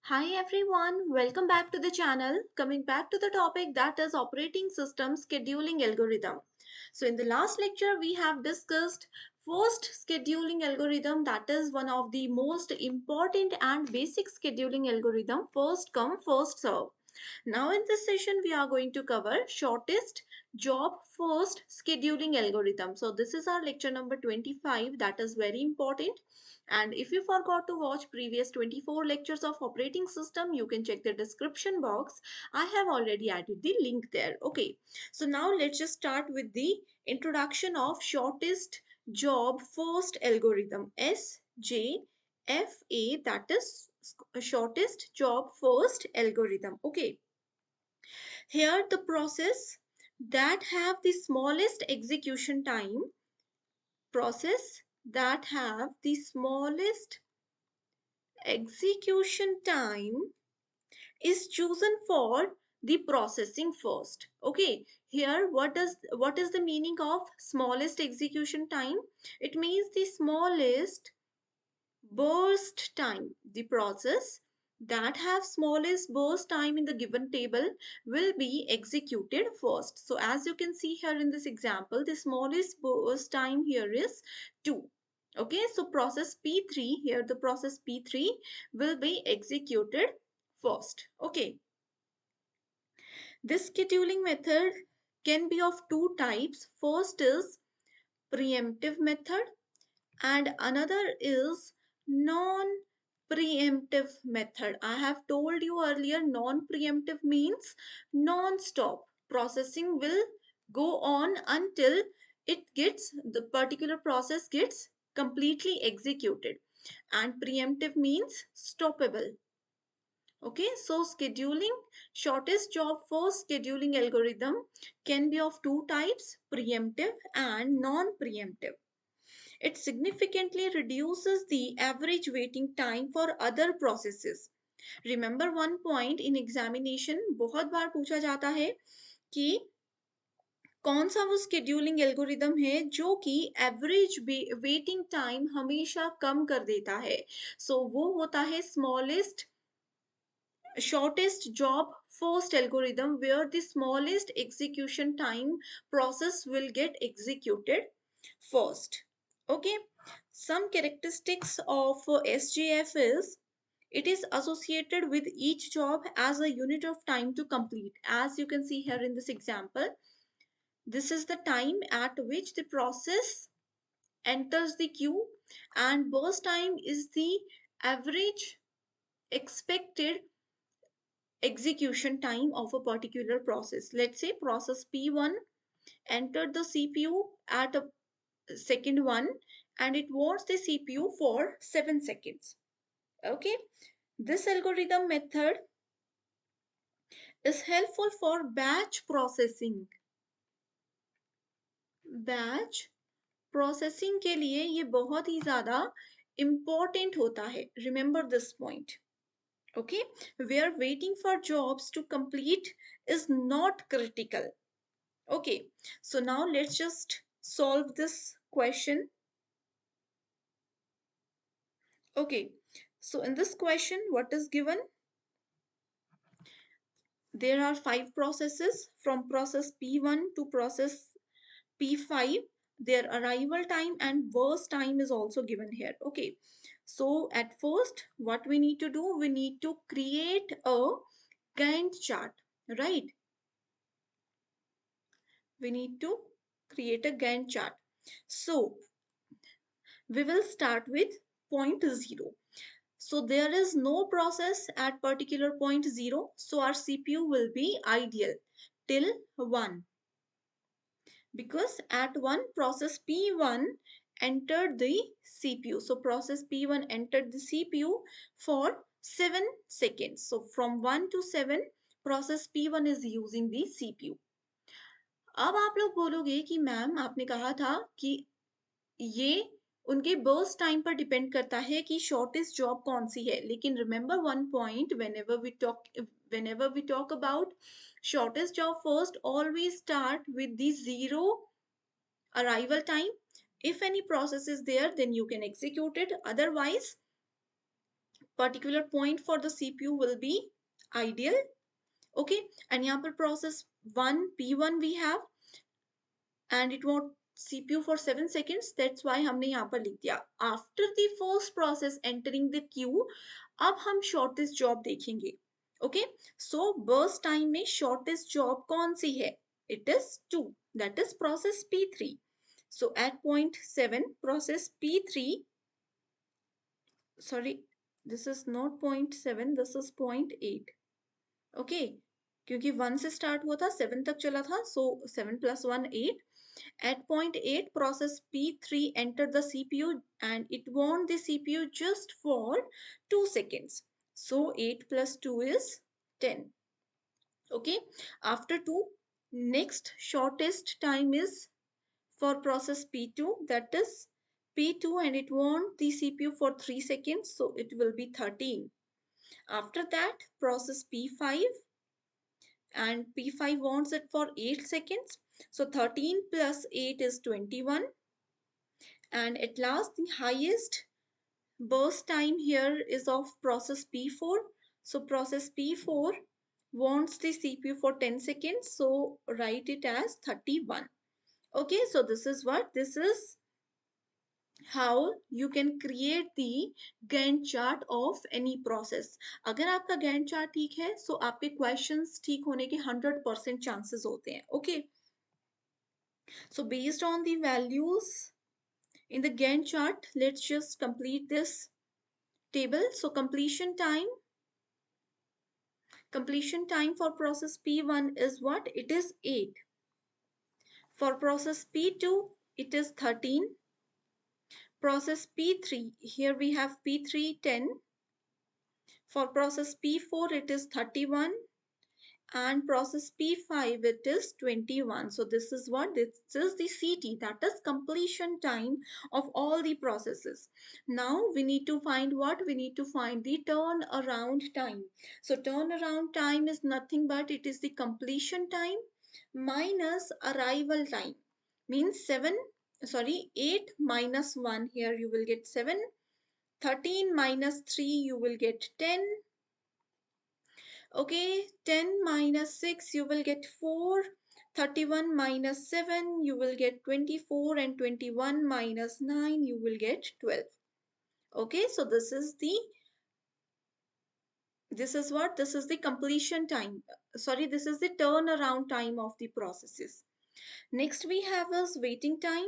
Hi everyone, welcome back to the channel. Coming back to the topic that is operating system scheduling algorithm. So in the last lecture we have discussed first scheduling algorithm, that is one of the most important and basic scheduling algorithm, first come first serve. Now in this session we are going to cover shortest job first scheduling algorithm. So this is our lecture number 25, that is very important. And if you forgot to watch previous 24 lectures of operating system, you can check the description box. I have already added the link there. Okay, so now let's just start with the introduction of shortest job first algorithm, SJFA, that is shortest job first algorithm. Okay, here the process that have the smallest execution time, process that have the smallest execution time is chosen for the processing first. Okay, here what is the meaning of smallest execution time? It means the smallest burst time. The process that have smallest burst time in the given table will be executed first. So as you can see here in this example, the smallest burst time here is 2. Okay, so process P3, here the process P3 will be executed first. Okay, this scheduling method can be of two types. First is preemptive method and another is non-preemptive method. I have told you earlier, non-preemptive means non-stop. Processing will go on until the particular process gets completely executed. And preemptive means stoppable. Okay, so scheduling, shortest job first scheduling algorithm can be of two types, preemptive and non-preemptive. It significantly reduces the average waiting time for other processes. Remember one point in examination, बहुत बार पूछा जाता है कि कौन सा वो scheduling algorithm है जो कि average waiting time हमेशा कम कर देता है. So वो होता है shortest job first algorithm, where the smallest execution time process will get executed first. Okay, some characteristics of SJF is it is associated with each job as a unit of time to complete. As you can see here in this example, this is the time at which the process enters the queue, and burst time is the average expected execution time of a particular process. Let's say process P1 entered the CPU at a second 1 and it wants the CPU for 7 seconds. Okay, this algorithm method is helpful for batch processing. Batch processing के लिए ये बहुत ही ज़्यादा important होता है. Remember this point. Okay, where waiting for jobs to complete is not critical. Okay, so now let's just solve this question. Okay, so in this question, what is given? There are 5 processes from process P1 to process P5. Their arrival time and burst time is also given here. Okay, so at first, what we need to do, we need to create a Gantt chart, right? We need to create a Gantt chart. So we will start with point 0. So there is no process at particular point 0. So our CPU will be ideal till 1. Because at 1 process P1 entered the CPU. So process P1 entered the CPU for 7 seconds. So from 1 to 7 process P1 is using the CPU. अब आप लोग बोलोगे कि ma'am आपने कहा था कि ये उनके बर्स्ट टाइम पर डिपेंड करता है कि शॉर्टेस्ट जॉब कौन सी है. लेकिन remember one point, whenever we talk about shortest job first, always start with the 0 arrival time. If any process is there, then you can execute it. Otherwise, particular point for the CPU will be ideal. Okay, and यहाँ पर process 1 P1 we have and it wants CPU for 7 seconds. That's why हमने यहाँ पर लिख दिया. After the first process entering the queue, अब हम shortest job देखेंगे. Okay, so burst time में shortest job कौन सी है? It is 2. That is process P3. So at point 7, process P3, sorry, this is not point 7, this is point 8. Okay, क्योंकि 1 से start हुआ था 7 तक चला था, so 7 plus 1 8. At point 8, process P3 entered the CPU and it warned the CPU just for 2 seconds. So 8 plus 2 is 10. Okay, after 2, next shortest time is for process P2, that is P2, and it warned the CPU for 3 seconds, so it will be 13. After that, process P5, and P5 wants it for 8 seconds. So 13 plus 8 is 21. And at last, the highest burst time here is of process P4. So process P4 wants the CPU for 10 seconds. So write it as 31. Okay, so this is what? This is how you can create the Gantt chart of any process. अगर आपका Gantt chart ठीक है, so आपके questions ठीक होने के 100% chances होते हैं. Okay. So based on the values in the Gantt chart, let's just complete this table. So completion time for process P1 is what? It is 8. For process P2, it is 13. Process P3, here we have P3 10. For process P4, it is 31. And process P5, it is 21. So this is what? This is the CT, that is completion time of all the processes. Now we need to find what? We need to find the turnaround time. So turnaround time is nothing but it is the completion time minus arrival time. Means 8 minus 1, here you will get 7. 13 minus 3, you will get 10. Okay, 10 minus 6, you will get 4. 31 minus 7, you will get 24. And 21 minus 9, you will get 12. Okay, so this is what? This is the completion time. Sorry, this is the turnaround time of the processes. Next we have is waiting time.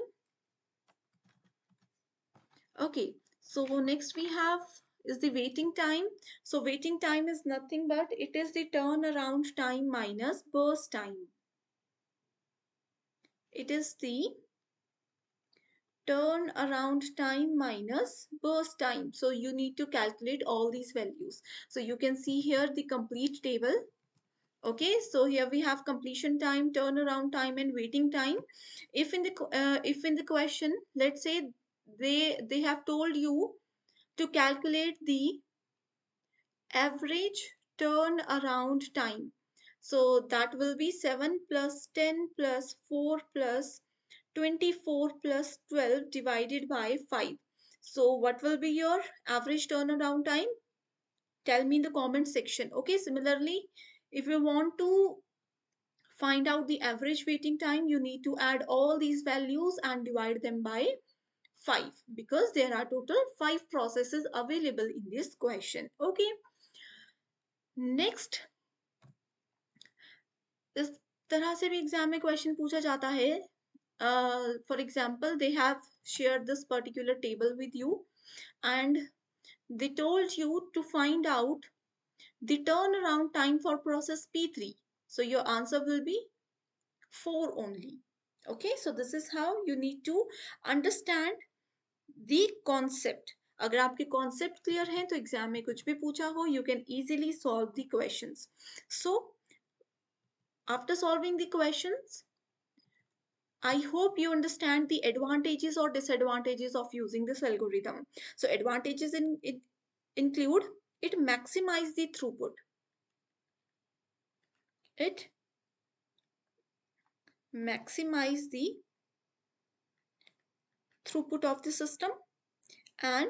Okay, so next we have is the waiting time. So waiting time is nothing but it is the turnaround time minus burst time. It is the turnaround time minus burst time. So you need to calculate all these values. So you can see here the complete table. Okay, so here we have completion time, turnaround time, and waiting time. If in the question, let's say they have told you to calculate the average turnaround time. So that will be 7 plus 10 plus 4 plus 24 plus 12 divided by 5. So what will be your average turnaround time? Tell me in the comment section. Okay, similarly, if you want to find out the average waiting time, you need to add all these values and divide them by 5 because there are total 5 processes available in this question. Okay. Next, इस तरह से भी exam में question पूछा जाता है. For example, they have shared this particular table with you and they told you to find out the turnaround time for process P3. So your answer will be 4 only. Okay, so this is how you need to understand the concept. अगर आपके concept clear हैं तो exam में कुछ भी पूछा हो you can easily solve the questions. So after solving the questions, I hope you understand the advantages or disadvantages of using this algorithm. So advantages include it maximize the throughput. It maximize the throughput of the system and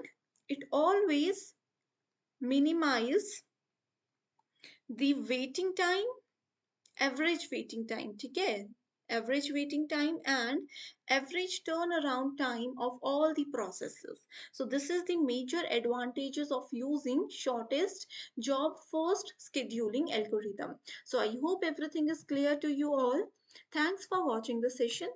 it always minimize the waiting time, average waiting time, ठीक है? Average waiting time and average turnaround time of all the processes. So this is the major advantages of using shortest job first scheduling algorithm. So I hope everything is clear to you all. Thanks for watching the session.